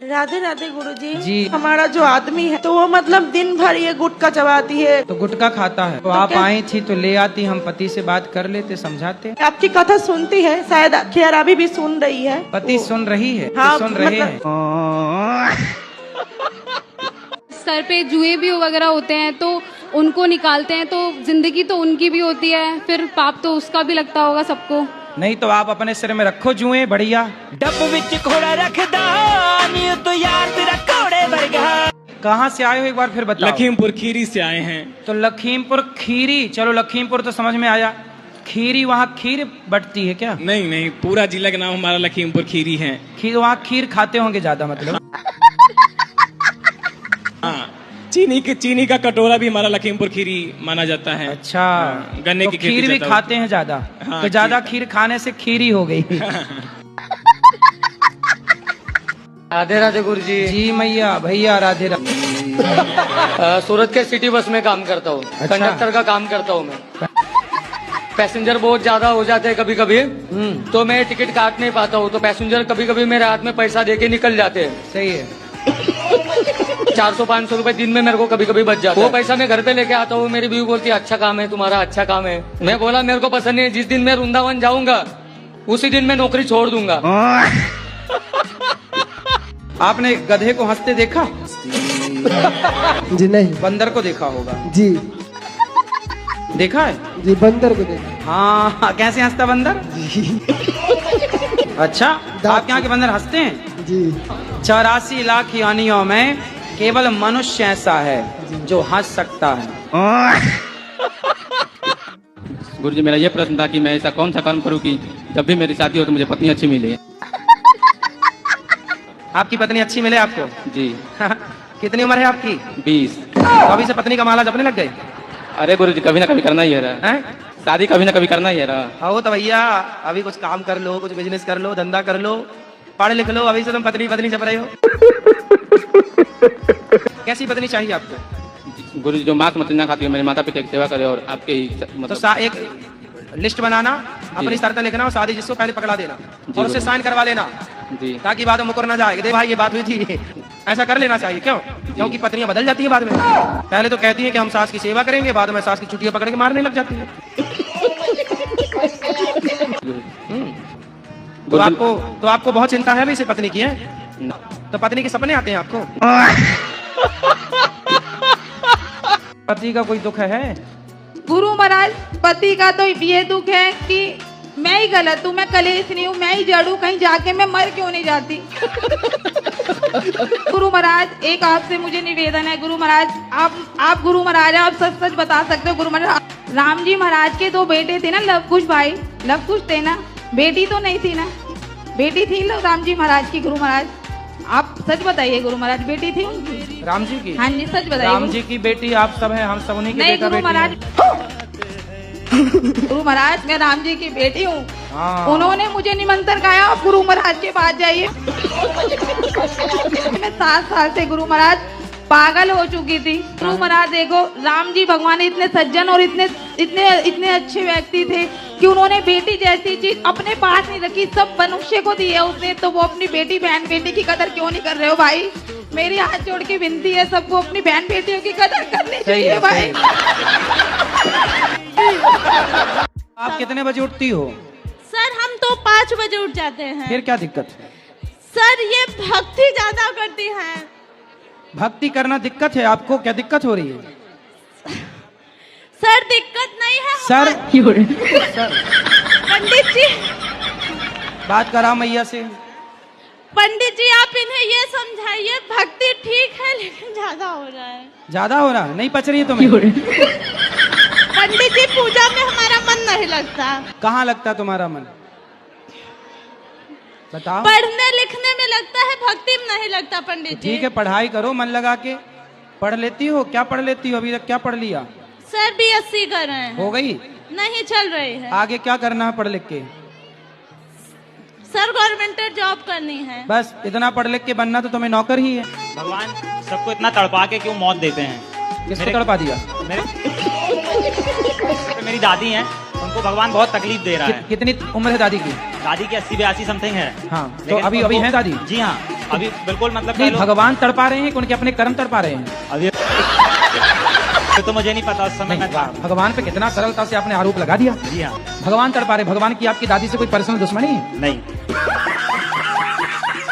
राधे राधे गुरुजी। जी। हमारा जो आदमी है तो वो मतलब दिन भर ये गुटखा चबाती है। तो गुटखा खाता है तो आप आई थी तो ले आती, हम पति से बात कर लेते, समझाते। आपकी कथा सुनती है, शायद खैर अभी भी सुन रही है। पति सुन रही है? हाँ, सुन रहे हैं। सर पे जुए भी वगैरह होते हैं तो उनको निकालते हैं, तो जिंदगी तो उनकी भी होती है, फिर पाप तो उसका भी लगता होगा सबको। नहीं तो आप अपने सिर में रखो जुए, बढ़िया। डब विच घोड़ा रखदा नी तो यार तेरा घोड़े वर्गा। कहाँ से आए हो एक बार फिर बताओ। लखीमपुर खीरी से आए हैं। तो लखीमपुर खीरी, चलो लखीमपुर तो समझ में आया, खीरी वहाँ खीर बटती है क्या? नहीं नहीं, पूरा जिला का नाम हमारा लखीमपुर खीरी है। खीर, वहाँ खीर खाते होंगे ज्यादा मतलब। हाँ, चीनी का कटोरा भी हमारा लखीमपुर खीरी माना जाता है। अच्छा, गन्ने तो की खेती खीर भी ज्यादा खाते हैं ज्यादा। हाँ, तो ज्यादा खीर खाने से खीरी हो गई। राधे राधे गुरुजी। जी मैया भैया राधे राधे। सूरत के सिटी बस में काम करता हूँ। अच्छा। कंडक्टर का काम करता हूँ मैं। पैसेंजर बहुत ज्यादा हो जाते हैं कभी कभी, तो मैं टिकट काट नहीं पाता हूँ, तो पैसेंजर कभी कभी मेरे हाथ में पैसा देके निकल जाते हैं। सही है। 400-500 रुपए दिन में मेरे को कभी कभी बच जाता है। वो पैसा मैं घर पे लेके आता हूँ। मेरी बीवी बोलती है अच्छा काम है तुम्हारा, अच्छा काम है। मैं बोला मेरे को पसंद नहीं है। जिस दिन मैं वृंदावन जाऊंगा उसी दिन मैं नौकरी छोड़ दूंगा। आपने गधे को हंसते देखा? जी नहीं। बंदर को देखा होगा। जी देखा है? जी बंदर को देखा। हाँ, कैसे हंसता बंदर? अच्छा, आपके यहाँ के बंदर हंसते हैं? जी। 84 लाख यानियों में केवल मनुष्य ऐसा है जो हंस सकता है। गुरुजी, मेरा ये प्रश्न था कि मैं ऐसा कौन सा कर्म करूं कि जब भी मेरी शादी हो तो मुझे पत्नी अच्छी मिले। आपकी पत्नी अच्छी मिले आपको? जी। कितनी उम्र है आपकी? 20। तो अभी से पत्नी का माला जपने लग गए? अरे गुरुजी, कभी ना कभी करना ही है रहा। हैं? शादी कभी ना कभी करना ही है रहा। हो तो भैया अभी कुछ काम कर लो, कुछ बिजनेस कर लो, धंधा कर लो, पढ़ लिख लो, अभी से तुम पत्नी जप रहे हो। कैसी पत्नी चाहिए आपको? गुरुजी, जो मांस मछली ना खाती हो, मेरे माता पिता की सेवा करे और आपके ही तो मतलब एक लिस्ट बनाना, अपनी शर्तें लिखना और शादी जिसको पहले पकड़ा देना और उससे साइन करवा लेना, जी, ताकि बाद में मुकर ना जाए। दे भाई ये बात हुई थी, ऐसा कर लेना चाहिए। क्यों? क्योंकि पत्नियां बदल जाती है बाद में। पहले तो कहती है कि हम सास की सेवा करेंगे, बाद में सास की चुटियां पकड़ के मारने लग जाती है। तो आपको बहुत चिंता है अभी से पत्नी की है? तो पत्नी के सपने आते हैं आपको? पति का कोई दुख है? गुरु महाराज, पति का तो ये दुख है कि मैं ही गलत हूँ, मैं कलेश नहीं हूँ, मैं ही जड़ हूँ, कहीं जाके मैं मर क्यों नहीं जाती। गुरु महाराज, एक आपसे मुझे निवेदन है। गुरु महाराज, आप गुरु महाराज, आप सच सच बता सकते हो। गुरु महाराज, राम जी महाराज के 2 बेटे थे ना, लव कुश भाई, लव कुश थे ना, बेटी तो नहीं थी ना? बेटी थी राम जी महाराज की। गुरु महाराज आप सच बताइए, गुरु महाराज बेटी थी उनकी? राम जी की? हाँ जी, सच बताइए। राम जी की बेटी आप सब हैं, हम सब उन्हीं के नहीं बेटा गुरु बेटी महाराज। हैं। गुरु महाराज, मैं राम जी की बेटी हूँ। हाँ। उन्होंने मुझे निमंत्रण खाया, आप गुरु महाराज के पास जाइए। मैं 7 साल से गुरु महाराज पागल हो चुकी थी। गुरु महाराज देखो, राम जी भगवान इतने सज्जन और इतने अच्छे व्यक्ति थे कि उन्होंने बेटी जैसी चीज अपने पास नहीं रखी, सब मनुष्य को दी है उसने। तो वो अपनी बेटी बहन बेटी की कदर क्यों नहीं कर रहे हो भाई? मेरी हाथ जोड़ के विनती है, सबको अपनी बहन बेटियों की कदर करनी चाहिए भाई। आप कितने बजे उठती हो? सर हम तो 5 बजे उठ जाते हैं। फिर क्या दिक्कत है? सर ये भक्ति ज्यादा करती हैं। भक्ति करना दिक्कत है आपको? क्या दिक्कत हो रही है? सर दिक्कत नहीं है। सर पंडित जी, बात करा मैया से। पंडित जी आप इन्हें ये समझाइए, भक्ति ठीक है लेकिन ज्यादा हो रहा है। ज्यादा हो रहा है? नहीं पच रही है तुम्हें? पंडित जी, पूजा में हमारा मन नहीं लगता। कहाँ लगता तुम्हारा मन? बताओ। पढ़ने लिखने में लगता है, भक्ति में नहीं लगता पंडित जी। ठीक है, पढ़ाई करो मन लगा के। पढ़ लेती हो? क्या पढ़ लेती हो अभी तक? क्या पढ़ लिया? सर BSc कर रहे हैं। हो गई? नहीं चल रही है। आगे क्या करना है पढ़ लिख के? सर गवर्नमेंट जॉब करनी है। बस इतना पढ़ लिख के बनना तो तुम्हें नौकर ही है। भगवान सबको इतना तड़पा के क्यों मौत देते हैं? किसको तड़पा दिया? मेरी दादी हैं, उनको भगवान बहुत तकलीफ दे रहा है। कितनी उम्र है दादी की? दादी की 80-82 समथिंग है। हाँ, तो अभी है दादी? जी हाँ। अभी बिल्कुल मतलब कह नहीं, लो, भगवान तड़पा रहे हैं कि उनके अपने कर्म तड़पा रहे हैं? अभी तो मुझे नहीं पता उस समय नहीं, मैं था। भगवान पे कितना सरलता से आपने आरोप लगा दिया। जी हाँ। भगवान तड़पा रहे, भगवान की आपकी दादी से कोई पर्सनल दुश्मनी है? नहीं,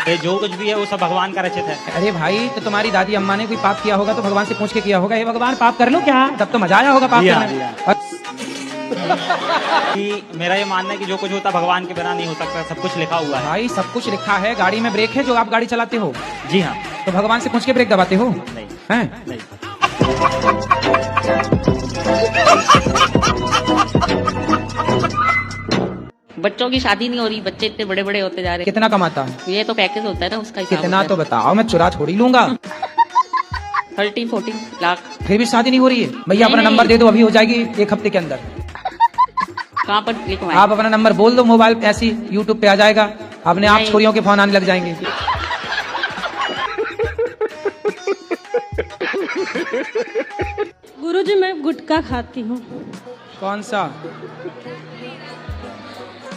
ये जो कुछ भी है वो सब भगवान का रचित है। अरे भाई, तो तुम्हारी दादी अम्मा ने कोई पाप किया होगा तो भगवान से पूछ के किया होगा, हे भगवान पाप कर लो क्या? तब तो मजा आया होगा पाप जी हाँ, करने जी में। हाँ। कि मेरा ये मानना है कि जो कुछ होता भगवान के बिना नहीं हो सकता, सब कुछ लिखा हुआ है। भाई सब कुछ लिखा है, गाड़ी में ब्रेक है जो आप गाड़ी चलाते हो? जी हाँ। तो भगवान से पूछ के ब्रेक दबाते हो? नहीं, हैं? नहीं। बच्चों की शादी नहीं हो रही, बच्चे इतने बड़े बड़े होते जा रहे कितना कमाता है? हैं। ये तो पैकेज होता है ना, उसका हिसाब कितना होता तो बताओ, मैं चुरा थोड़ी लूंगा। है। 13-14 लाख। फिर भी शादी नहीं हो रही है? भैया अपना नहीं, नंबर नहीं। दे दो, अभी हो जाएगी 1 हफ्ते के अंदर। कहाँ पर लिखवाएं? आप अपना नंबर बोल दो, मोबाइल पे ऐसी यूट्यूब पे आ जाएगा, अपने आप नहीं। छोरियों के फोन आने लग जाएंगे। गुरुजी मैं गुटखा खाती हूँ। कौन सा?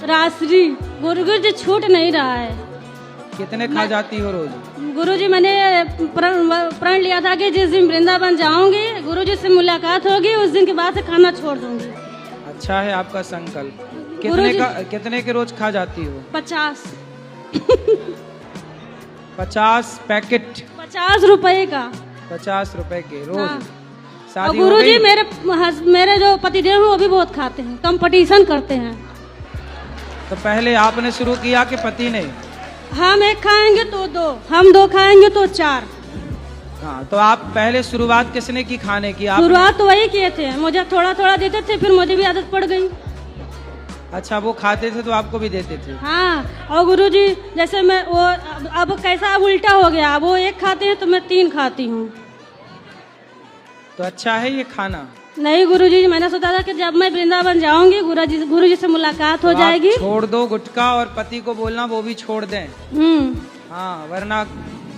रासरी। गुरुजी छूट नहीं रहा है। कितने खा जाती हो रोज? गुरुजी मैंने प्रण लिया था कि जिस दिन वृंदावन जाऊंगी, गुरुजी से मुलाकात होगी, उस दिन के बाद से खाना छोड़ दूंगी। अच्छा है आपका संकल्प। गुरुजी- कितने के रोज खा जाती हो? 50 50 पैकेट? 50 रुपए का। 50 रुपए के रोज? हाँ। और शादी हो गुरुजी गई? मेरे जो पतिदेव हैं वो भी बहुत खाते हैं, कंपटीशन करते हैं। तो पहले आपने शुरू किया कि पति ने? हम एक खाएंगे तो 2, हम 2 खाएंगे तो 4। हाँ, तो आप पहले शुरुआत किसने की खाने की? आप? शुरुआत तो वही किए थे, मुझे थोड़ा थोड़ा देते थे, फिर मुझे भी आदत पड़ गई। अच्छा, वो खाते थे तो आपको भी देते थे? हाँ, और गुरुजी जैसे मैं वो अब कैसा अब उल्टा हो गया, वो 1 खाते हैं तो मैं 3 खाती हूँ। तो अच्छा है ये खाना? नहीं गुरुजी, मैंने सोचा था कि जब मैं वृंदावन जाऊंगी गुरुजी से मुलाकात हो तो जाएगी। आप छोड़ दो गुटखा और पति को बोलना वो भी छोड़ दें। हाँ, वरना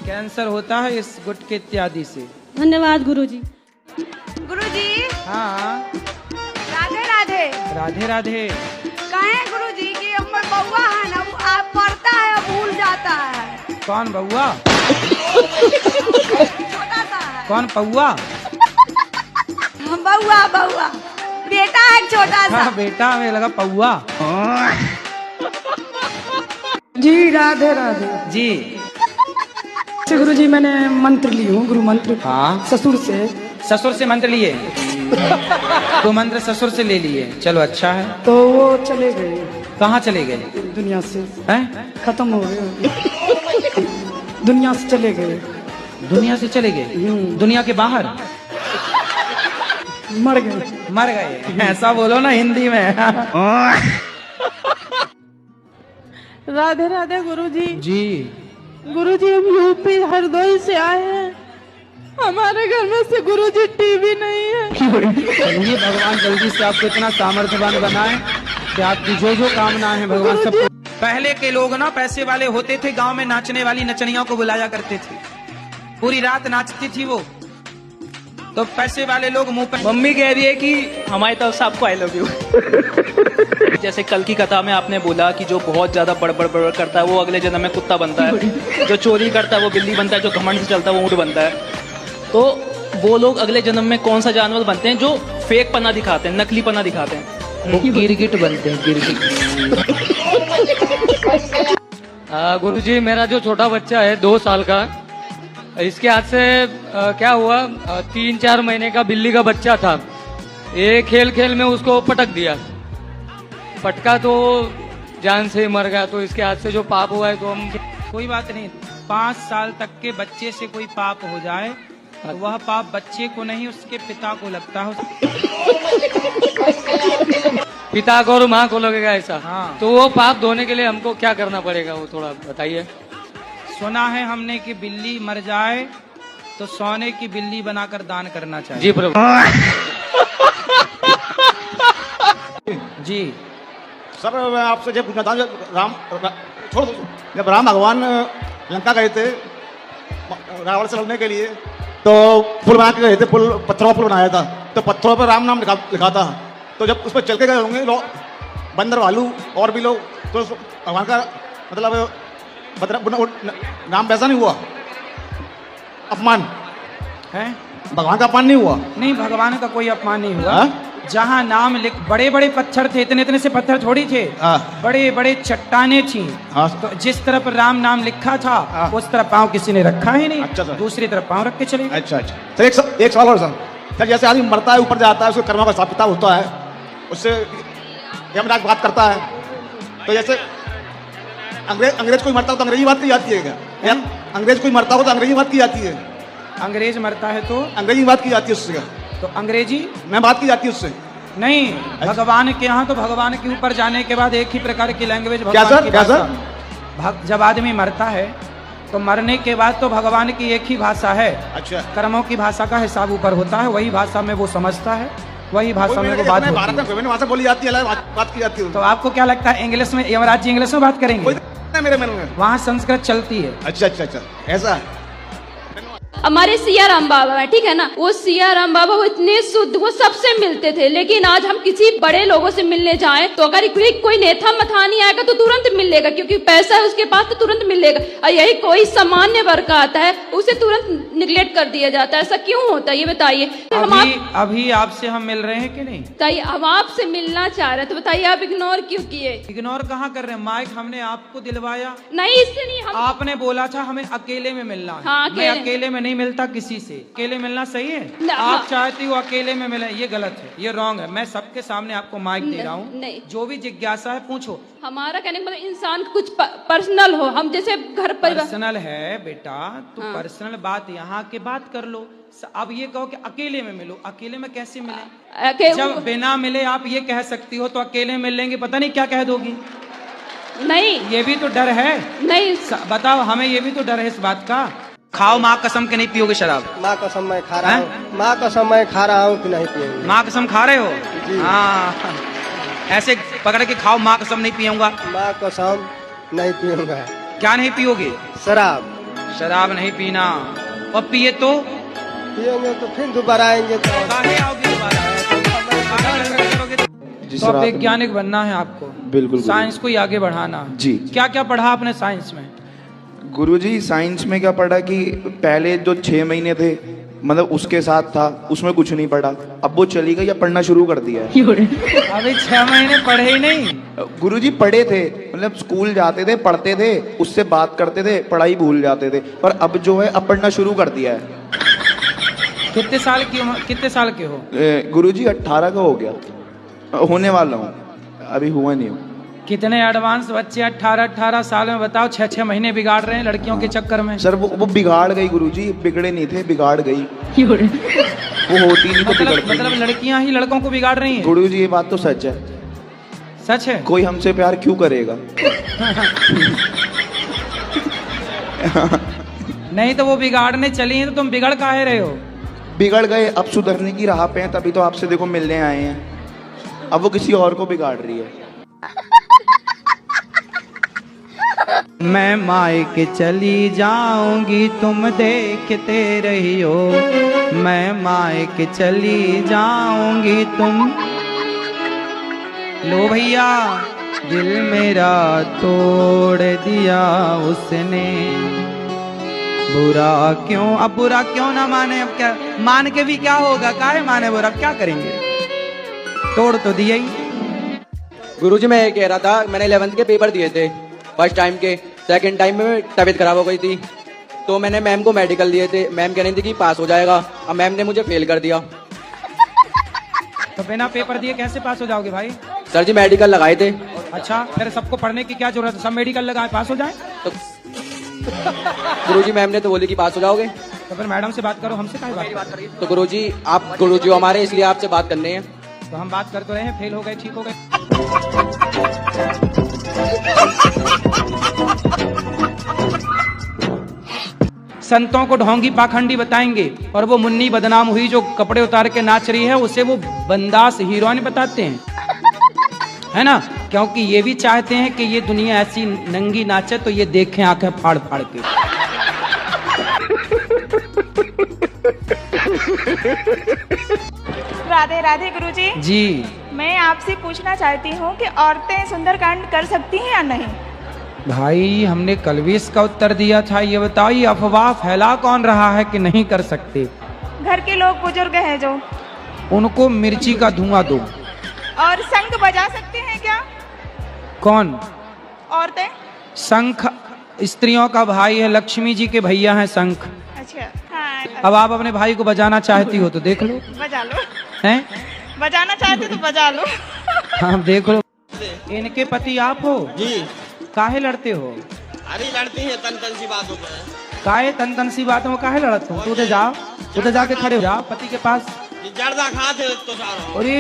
कैंसर होता है इस गुटखे इत्यादि से। धन्यवाद गुरुजी। गुरुजी हाँ, राधे राधे। राधे राधे। कहें गुरुजी कि हमर बउआ है ना, वो आप पढ़ता है और भूल जाता है। कौन बउआ? छोटा सा है। कौन पौआ? बउआ बउआ बेटा है एक छोटा सा। हाँ, बेटा, हमें लगा पौआ। जी राधे राधे जी। गुरु जी मैंने मंत्र ली हूँ, गुरु मंत्र। हाँ, ससुर से। ससुर से मंत्र लिए? तो मंत्र ससुर से ले लिए, चलो अच्छा है। तो वो चले गए। कहाँ चले गए? दुनिया से। हैं? खत्म हो गए। दुनिया से चले गए। दुनिया से चले गए? दुनिया के बाहर? मर गए। मर गए? ऐसा बोलो ना हिंदी में। राधे राधे गुरुजी। जी। गुरुजी हम यूपी हरदोई से आए हैं, हमारे घर में से गुरुजी टीवी नहीं है। चलिए, भगवान जल्दी से आपको इतना सामर्थ्यवान बनाए कि आपकी जो जो कामना है भगवान सब। पहले के लोग ना पैसे वाले होते थे, गांव में नाचने वाली नचनियों को बुलाया करते थे, पूरी रात नाचती थी वो, तो पैसे वाले लोग मुंह पे। मम्मी कह रही है कि हमारी तरफ से आपको आई लव यू। जैसे कल की कथा में आपने बोला कि जो बहुत ज्यादा बड़बड़ बड़बड़ करता है वो अगले जन्म में कुत्ता बनता है, जो चोरी करता है वो बिल्ली बनता है, जो घमंड से चलता है वो ऊंट बनता है। तो वो लोग अगले जन्म में कौन सा जानवर बनते हैं जो फेक पना दिखाते हैं, नकली पना दिखाते हैं? वो गिरगिट बनते हैं, गिरगिट। गुरुजी, मेरा जो छोटा बच्चा है 2 साल का, इसके हाथ से क्या हुआ, 3-4 महीने का बिल्ली का बच्चा था, ये खेल खेल में उसको पटक दिया, पटका तो जान से मर गया। तो इसके हाथ से जो पाप हुआ है तो हम। कोई बात नहीं, 5 साल तक के बच्चे से कोई पाप हो जाए तो वह पाप बच्चे को नहीं उसके पिता को लगता है। पिता को और माँ को लगेगा ऐसा? हाँ। तो वो पाप धोने के लिए हमको क्या करना पड़ेगा, वो थोड़ा बताइए। सुना है हमने कि बिल्ली मर जाए तो सोने की बिल्ली बनाकर दान करना चाहिए। जी प्रभु। जी सर, मैं आपसे जब पूछना था, जब राम भगवान लंका गए थे रावण से लड़ने के लिए, तो पुल बना के गए थे, पुल पत्थरों का पुल बनाया था, तो पत्थरों पर राम नाम लिखा था। तो जब उस पर चल के गए होंगे लोग, बंदर भालू और भी लोग, तो भगवान का मतलब नाम वैसा नहीं हुआ, अपमान है? भगवान का अपमान नहीं हुआ? नहीं, भगवान का कोई अपमान नहीं हुआ। जहाँ नाम लिख, बड़े बड़े पत्थर थे, इतने इतने से पत्थर थोड़ी थे, बड़े बड़े चट्टाने थी। तो जिस तरफ राम नाम लिखा था उस तरफ पाँव किसी ने रखा ही नहीं। अच्छा सर। दूसरी तरफ पाँव रख के चले गए। अच्छा अच्छा सर, एक सवाल और सर जैसे आदमी मरता है, ऊपर जाता है, उसके कर्मों का हिसाब किताब होता है, उससे यमराज बात करता है, तो जैसे अंग्रेज कोई मरता हो तो अंग्रेजी बात की जाती है क्या? अंग्रेज कोई मरता हो तो अंग्रेजी बात की जाती है? अंग्रेज मरता है तो अंग्रेजी बात की जाती है उससे? तो अंग्रेजी मैं बात की जाती है उससे? नहीं, भगवान के यहाँ तो भगवान के ऊपर जाने के बाद एक ही प्रकार की लैंग्वेज। क्या सर? क्या सर? जब आदमी मरता है तो मरने के बाद तो भगवान की एक ही भाषा है। अच्छा। कर्मों की भाषा का हिसाब ऊपर होता है, वही भाषा में वो समझता है, वही भाषा में वो बात होती है। भारत में विभिन्न भाषा बोली जाती है, बात की जाती है। तो आपको क्या लगता है इंग्लिश में यमराज जी इंग्लिश में बात करेंगे? मेरे मन में वहाँ संस्कृत चलती है। अच्छा अच्छा अच्छा, ऐसा हमारे सिया राम बाबा है, ठीक है ना, वो सिया राम बाबा वो इतने शुद्ध, वो सबसे मिलते थे। लेकिन आज हम किसी बड़े लोगों से मिलने जाएं तो अगर कोई नेता मथानी आएगा तो तुरंत मिल लेगा, क्योंकि पैसा है उसके पास तो तुरंत मिल लेगा। और यही कोई सामान्य वर्ग का आता है उसे तुरंत निगलेक्ट कर दिया जाता है। ऐसा क्यों होता है ये बताइए? अभी आपसे हम मिल रहे हैं कि नहीं? बताइए, हम आपसे मिलना चाह रहे थे, बताइए आप इग्नोर क्यों किए? इग्नोर कहाँ कर रहे हैं? माइक हमने आपको दिलवाया नहीं, इससे नहीं। आपने बोला था हमें अकेले में मिलना है। हाँ, मैं अकेले में नहीं मिलता किसी से। अकेले मिलना सही है? आप चाहती हो अकेले में मिले, ये गलत है, ये रॉन्ग है। मैं सबके सामने आपको माइक दे रहा हूँ, जो भी जिज्ञासा है पूछो। हमारा कहने का मतलब इंसान कुछ पर्सनल हो, हम जैसे घर पर पर्सनल है बेटा, तो पर्सनल बात यहाँ के बात कर लो। अब ये कहो कि अकेले में मिलो, अकेले में कैसे मिले? जब बिना मिले आप ये कह सकती हो तो अकेले मिल लेंगे, पता नहीं क्या कह दोगी। नहीं, ये भी तो डर है। नहीं बताओ, हमें ये भी तो डर है इस बात का। खाओ माँ कसम के नहीं पियोगे शराब? माँ कसम मैं खा रहा हूँ। माँ कसम मैं खा रहा हूँ कि नहीं पियोगे? माँ कसम खा रहे हो? हाँ, ऐसे पकड़ के खाओ, माँ कसम नहीं पियूंगा। माँ कसम नहीं पीऊंगा। क्या नहीं पियोगे? शराब। शराब नहीं पीना। और पिए तो पिएंगे तो फिर दोबारा आएंगे। तो अब वैज्ञानिक बनना है आपको। बिल्कुल। साइंस को ही आगे बढ़ाना जी। क्या क्या पढ़ा आपने साइंस में? गुरुजी साइंस में क्या पढ़ा कि पहले जो 6 महीने थे, मतलब उसके साथ था, उसमें कुछ नहीं पढ़ा। अब वो चली गई, या पढ़ना शुरू कर दिया है। अभी 6 महीने पढ़े ही नहीं? गुरुजी पढ़े थे, मतलब स्कूल जाते थे, पढ़ते थे, उससे बात करते थे, पढ़ाई भूल जाते थे। पर अब जो है अब पढ़ना शुरू कर दिया है। कितने साल के हो? गुरुजी 18 का हो गया, होने वाला हूँ, अभी हुआ नहीं हूँ। कितने एडवांस बच्चे 18 साल में, बताओ 6 महीने बिगाड़ रहे हैं लड़कियों के चक्कर में। सर वो बिगाड़ गई गुरुजी, बिगड़े नहीं थे, बिगाड़ गई। वो होती नहीं तो बिगड़ती। मतलब लड़कियां ही लड़कों को बिगाड़ रही हैं? गुरुजी ये बात तो सच है। सच है? कोई हमसे प्यार क्यों करेगा? नहीं तो वो बिगाड़ने चली हैं तो तुम बिगड़ काहे रहे हो? बिगड़ गए, अब सुधरने की राह पे हैं, तभी तो आपसे देखो मिलने आए हैं। अब वो किसी और को बिगाड़ रही है। मैं मायके चली जाऊंगी तुम देखते रहियो, मैं मायके चली जाऊंगी तुम। लो भैया, दिल मेरा तोड़ दिया उसने, बुरा क्यों? अब बुरा क्यों ना माने? अब क्या मान के भी क्या होगा? काहे माने बुरा? अब क्या करेंगे? तोड़ तो दिया ही। गुरुजी मैं ये कह रहा था, मैंने 11th के पेपर दिए थे, फर्स्ट टाइम के। सेकंड टाइम में तबीयत खराब हो गई थी, तो मैंने मैम को मेडिकल दिए थे। मैम कह रही थी कि पास हो जाएगा, अब मैम ने मुझे फेल कर दिया। तो बिना पेपर दिए कैसे पास हो जाओगे भाई? सर जी मेडिकल लगाए थे। अच्छा, फिर सबको पढ़ने की क्या जरूरत है? सब मेडिकल लगाए, पास हो जाए। तो गुरुजी मैम ने तो बोली कि पास हो जाओगे। तो फिर मैडम से बात करो, हमसे काहे बात कर रही है? तो गुरुजी आप गुरुजी हमारे, इसलिए आपसे बात करनी है। तो हम बात कर तो रहे हैं, फेल हो गए, ठीक हो गए। संतों को ढोंगी पाखंडी बताएंगे, और वो मुन्नी बदनाम हुई जो कपड़े उतार के नाच रही है, उसे वो बंदास हीरोइन बताते हैं, है ना? क्योंकि ये भी चाहते हैं कि ये दुनिया ऐसी नंगी नाचे तो ये देखें आंखें फाड़ फाड़ के। राधे राधे गुरुजी। जी, मैं आपसे पूछना चाहती हूँ कि औरतें सुंदरकांड कर सकती हैं या नहीं? भाई हमने कल भी इसका उत्तर दिया था। ये बताइए अफवाह फैला कौन रहा है कि नहीं कर सकते? घर के लोग बुजुर्ग हैं जो। उनको मिर्ची का धुआं दो। और शंख बजा सकते हैं क्या कौन? औरतें। शंख स्त्रियों का भाई है, लक्ष्मी जी के भैया हैं शंख। अच्छा हाँ। अब आप अपने भाई को बजाना चाहती हो तो देख लो। बजा लो। हैं? बजाना चाहते तो बजा लो। हाँ देख लो। इनके पति आप हो? जी। काहे लड़ते हो? अरे लड़ती हैं तन सी बातों पे। काहे तन सी बातों में काहे लड़ते हो? तू उधर जाओ, उधर जाके खड़े हो जाओ पति के पास। जर्दा खाते तो सारा। अरे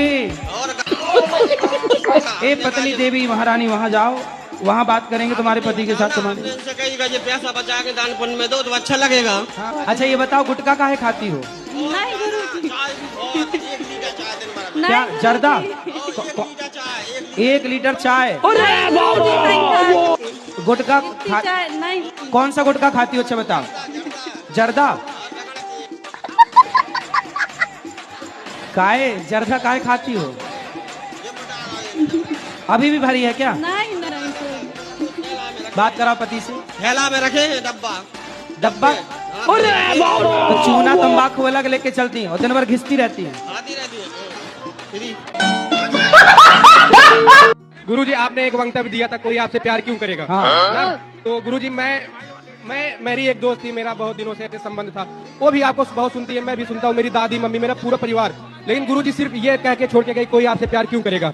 ए पत्नी देवी महारानी वहाँ जाओ, वहाँ बात करेंगे तुम्हारे पति के साथ। तुम्हारे से कई ये पैसा बचा के दान पुण्य में दो तो अच्छा लगेगा। अच्छा ये बताओ गुटखा काहे खाती हो? नहीं गुरुजी। क्या जर्दा? 1 लीटर चाय। गुटखा नहीं। कौन सा गुटखा खाती हो? अच्छा बताओ। जर्दा काहे? जर्दा काहे खाती हो? अभी भी भरी है क्या? नहीं बात कराओ पति से। थैला में रखे हैं डब्बा। डब्बा? तो चूना तंबाकू अलग लेके चलती है और दिन भर घिसती रहती है। गुरुजी आपने एक वक्तव्य दिया था कोई आपसे प्यार क्यों करेगा। हाँ। तो गुरुजी मेरी एक दोस्त थी, मेरा बहुत दिनों से संबंध था, वो भी आपको बहुत सुनती है, मैं भी सुनता हूँ, मेरी दादी मम्मी मेरा पूरा परिवार। लेकिन गुरुजी सिर्फ ये कह के छोड़ के गई कोई आपसे प्यार क्यों करेगा।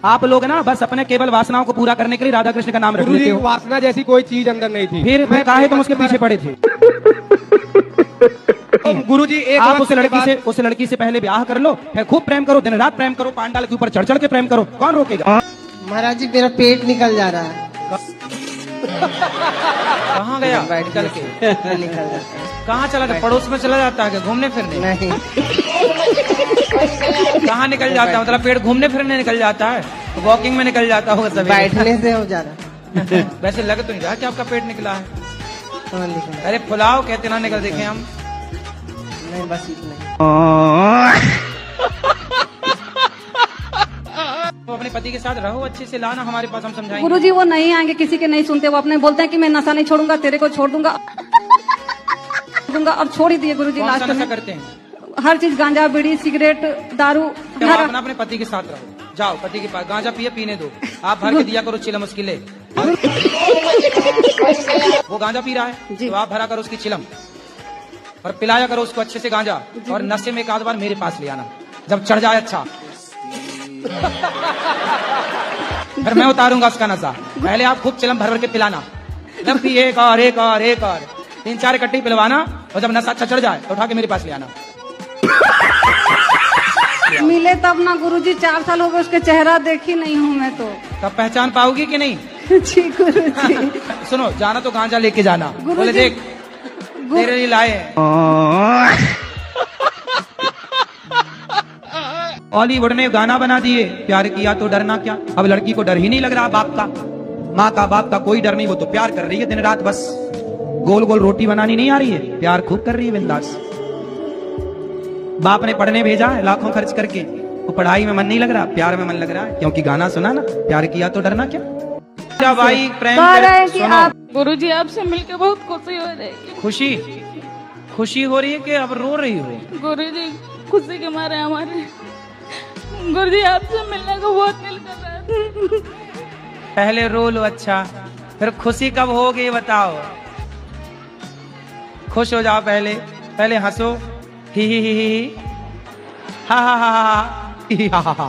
आप लोग ना बस अपने केवल वासनाओं को पूरा करने के लिए राधा कृष्ण का नाम रख लेते हो। वासना जैसी कोई चीज अंदर नहीं थी। फिर काहे तुम उसके पीछे पड़े थे? गुरुजी एक आप उस लड़की से पहले ब्याह कर लो, फिर खूब प्रेम करो, दिन रात प्रेम करो, पांडाल के ऊपर चढ़ चढ़ के प्रेम करो, कौन रोकेगा? महाराज जी मेरा पेट निकल जा रहा है। कहाँ गया? निकल के निकल जाता है। कहाँ चला गया? पड़ोस में चला जाता है घूमने फिरने? नहीं। कहाँ निकल जाता है? मतलब पेट घूमने फिरने निकल जाता है, वॉकिंग में निकल जाता होगा सभी। बैठने से हो जा रहा। वैसे लग तो नहीं रहा कि आपका पेट निकला है। निकला। अरे फुलाओ कहते ना निकल, देखे हम। नहीं बस इतना। तो अपने पति के साथ रहो, अच्छे से लाना हमारे पास, हम समझाएंगे। गुरुजी वो नहीं आएंगे, किसी के नहीं सुनते। वो अपने बोलते हैं कि मैं नशा नहीं छोड़ूंगा, तेरे को छोड़ दूंगा और छोड़ ही दिए गुरुजी। लास्ट में करते हैं हर चीज, गांजा बीड़ी सिगरेट दारू। अपना अपने पति के साथ रहो, जाओ पति के पास, गांजा पिए पीने दो, आप भर के दिया करो चिलम उसकी ले। वो गांजा पी रहा है तो आप भरा करो उसकी चिलम और पिलाया करो उसको अच्छे से गांजा। और नशे में एक आध बार मेरे पास ले आना जब चढ़ जाए। अच्छा फिर मैं उतारूंगा उसका नशा। पहले आप खूब चिलम भर भर के पिलाना, जब भी एक और 3-4 इकट्ठी पिलवाना, और जब नशा अच्छा चढ़ जाए तो उठा के मेरे पास ले आना। मिले तब ना गुरुजी, 4 साल हो गए उसके चेहरा देखी नहीं हूँ मैं तो। तब पहचान पाओगी कि नहीं? जी गुरुजी। सुनो, जाना तो गांजा लेके जाना, बोले देख तेरे लिए लाए हैं। बॉलीवुड ने गाना बना दिए, प्यार किया तो डरना क्या। अब लड़की को डर ही नहीं लग रहा बाप का, माँ का, बाप का कोई डर नहीं। वो तो प्यार कर रही है दिन रात, बस गोल गोल रोटी बनानी नहीं आ रही है, प्यार खूब कर रही है बिंदास। बाप ने पढ़ने भेजा है लाखों खर्च करके, वो पढ़ाई में मन नहीं लग रहा, प्यार में मन लग रहा है, क्योंकि गाना सुना ना, प्यार किया तो डरना क्या। भाई प्रेम गुरुजी आपसे मिलकर बहुत खुशी हो रही है। खुशी हो रही है कि अब रो रही हो? गुरुजी खुशी के मारे हमारे गुरुजी आपसे मिलने को बहुत दिल कर रहा है। पहले रो लो, अच्छा फिर खुशी कब होगी बताओ। खुश हो जाओ, पहले हंसो, ही हा हा हा हा।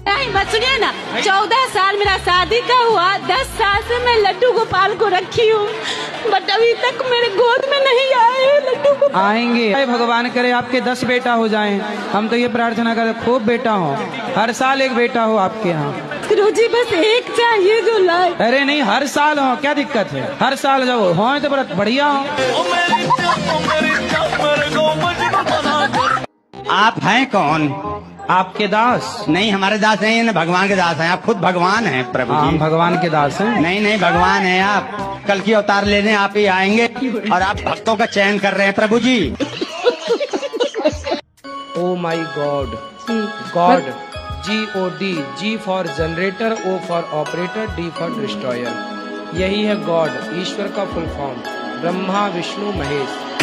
नहीं बस सुनिए ना, 14 साल मेरा शादी का हुआ, 10 साल से मैं लड्डू गोपाल को रखी हूँ, बट अभी तक मेरे गोद में नहीं आए लड्डू गोपाल। आएंगे, भगवान करे आपके 10 बेटा हो जाएं। हम तो ये प्रार्थना करें खूब बेटा हो, हर साल एक बेटा हो आपके यहाँ। गुरुजी बस एक चाहिए जो लाए। अरे नहीं, हर साल हो, क्या दिक्कत है? हर साल जाओ हो तो बढ़िया हो। आप हैं कौन? आपके दास? नहीं, हमारे दास नहीं है, भगवान के दास हैं। आप खुद भगवान हैं प्रभु जी। हम भगवान के दास हैं? नहीं भगवान हैं आप। कल की अवतार लेने आप ही आएंगे और आप भक्तों का चयन कर रहे हैं प्रभु जी। Oh my god, GOD, G for generator, O for operator, D for destroyer. यही है गॉड, ईश्वर का फुल फॉर्म, ब्रह्मा विष्णु महेश।